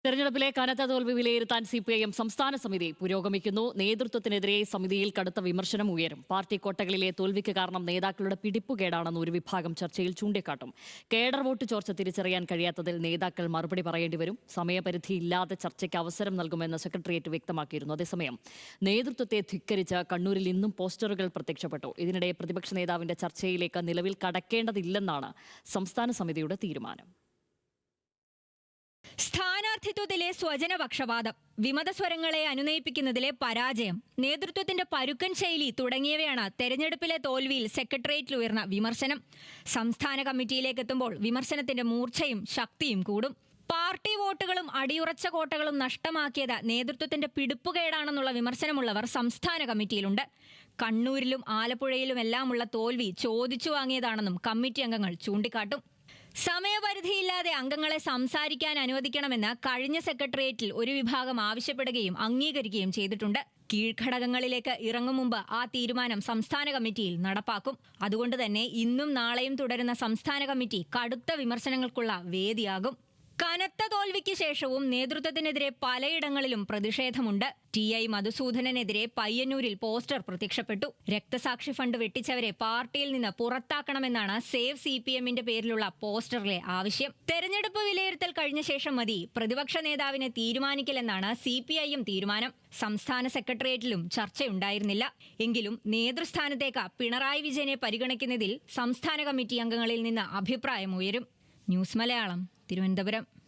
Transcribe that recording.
തെരഞ്ഞെടുപ്പിലെ കനത്ത തോൽവി വിലയിരുത്താൻ സിപിഐഎം സംസ്ഥാന സമിതി പുരോഗമിക്കുന്നു. നേതൃത്വത്തിനെതിരെ സമിതിയിൽ കടുത്ത വിമർശനം ഉയരും. പാർട്ടി കോട്ടകളിലെ തോൽവിക്ക് കാരണം നേതാക്കളുടെ പിടിപ്പുകേടാണെന്ന് ഒരു വിഭാഗം ചർച്ചയിൽ ചൂണ്ടിക്കാട്ടും. കേഡർ വോട്ട് ചോർച്ച തിരിച്ചറിയാൻ കഴിയാത്തതിൽ നേതാക്കൾ മറുപടി പറയേണ്ടിവരും. സമയപരിധിയില്ലാതെ ചർച്ചയ്ക്ക് അവസരം നൽകുമെന്ന് സെക്രട്ടേറിയറ്റ് വ്യക്തമാക്കിയിരുന്നു. അതേസമയം നേതൃത്വത്തെ ധിക്കരിച്ച് കണ്ണൂരിൽ ഇന്നും പോസ്റ്ററുകൾ പ്രത്യക്ഷപ്പെട്ടു. ഇതിനിടെ പ്രതിപക്ഷ നേതാവിന്റെ ചർച്ചയിലേക്ക് നിലവിൽ കടക്കേണ്ടതില്ലെന്നാണ് സംസ്ഥാന സമിതിയുടെ തീരുമാനം. സ്ഥാനാർത്ഥിത്വത്തിലെ സ്വജനപക്ഷപാതം, വിമതസ്വരങ്ങളെ അനുനയിപ്പിക്കുന്നതിലെ പരാജയം, നേതൃത്വത്തിന്റെ പരുക്കൻ ശൈലി തുടങ്ങിയവയാണ് തെരഞ്ഞെടുപ്പിലെ തോൽവിയിൽ സെക്രട്ടേറിയറ്റിൽ ഉയർന്ന വിമർശനം. സംസ്ഥാന കമ്മിറ്റിയിലേക്ക് എത്തുമ്പോൾ വിമർശനത്തിന്റെ മൂർച്ചയും ശക്തിയും കൂടും. പാർട്ടി വോട്ടുകളും അടിയുറച്ച കോട്ടകളും നഷ്ടമാക്കിയത് നേതൃത്വത്തിന്റെ പിടിപ്പുകേടാണെന്നുള്ള വിമർശനമുള്ളവർ സംസ്ഥാന കമ്മിറ്റിയിലുണ്ട്. കണ്ണൂരിലും ആലപ്പുഴയിലുമെല്ലാമുള്ള തോൽവി ചോദിച്ചു വാങ്ങിയതാണെന്നും കമ്മിറ്റി അംഗങ്ങൾ ചൂണ്ടിക്കാട്ടും. സമയപരിധിയില്ലാതെ അംഗങ്ങളെ സംസാരിക്കാൻ അനുവദിക്കണമെന്ന് കഴിഞ്ഞ സെക്രട്ടേറിയറ്റിൽ ഒരു വിഭാഗം ആവശ്യപ്പെടുകയും അംഗീകരിക്കുകയും ചെയ്തിട്ടുണ്ട്. കീഴ്ഘടകങ്ങളിലേക്ക് ഇറങ്ങും മുമ്പ് ആ തീരുമാനം സംസ്ഥാന കമ്മിറ്റിയിൽ നടപ്പാക്കും. അതുകൊണ്ട് തന്നെ ഇന്നും നാളെയും തുടരുന്ന സംസ്ഥാന കമ്മിറ്റി കടുത്ത വിമർശനങ്ങൾക്കുള്ള വേദിയാകും. കനത്ത തോൽവിക്ക് ശേഷവും നേതൃത്വത്തിനെതിരെ പലയിടങ്ങളിലും പ്രതിഷേധമുണ്ട്. ടി.ഐ. മധുസൂദനനെതിരെ പയ്യന്നൂരിൽ പോസ്റ്റർ പ്രത്യക്ഷപ്പെട്ടു. രക്തസാക്ഷി ഫണ്ട് വെട്ടിച്ചവരെ പാർട്ടിയിൽ നിന്ന് പുറത്താക്കണമെന്നാണ് സേവ് സിപിഎമ്മിന്റെ പേരിലുള്ള പോസ്റ്ററിലെ ആവശ്യം. തെരഞ്ഞെടുപ്പ് വിലയിരുത്തൽ കഴിഞ്ഞ ശേഷം മതി പ്രതിപക്ഷ നേതാവിനെ തീരുമാനിക്കലെന്നാണ് സിപിഐഎം തീരുമാനം. സംസ്ഥാന സെക്രട്ടേറിയറ്റിലും ചർച്ചയുണ്ടായിരുന്നില്ല. എങ്കിലും നേതൃസ്ഥാനത്തേക്ക് പിണറായി വിജയനെ പരിഗണിക്കുന്നതിൽ സംസ്ഥാന കമ്മിറ്റി അംഗങ്ങളിൽ നിന്ന് അഭിപ്രായമുയരും. ന്യൂസ് മലയാളം, തിരുവനന്തപുരം.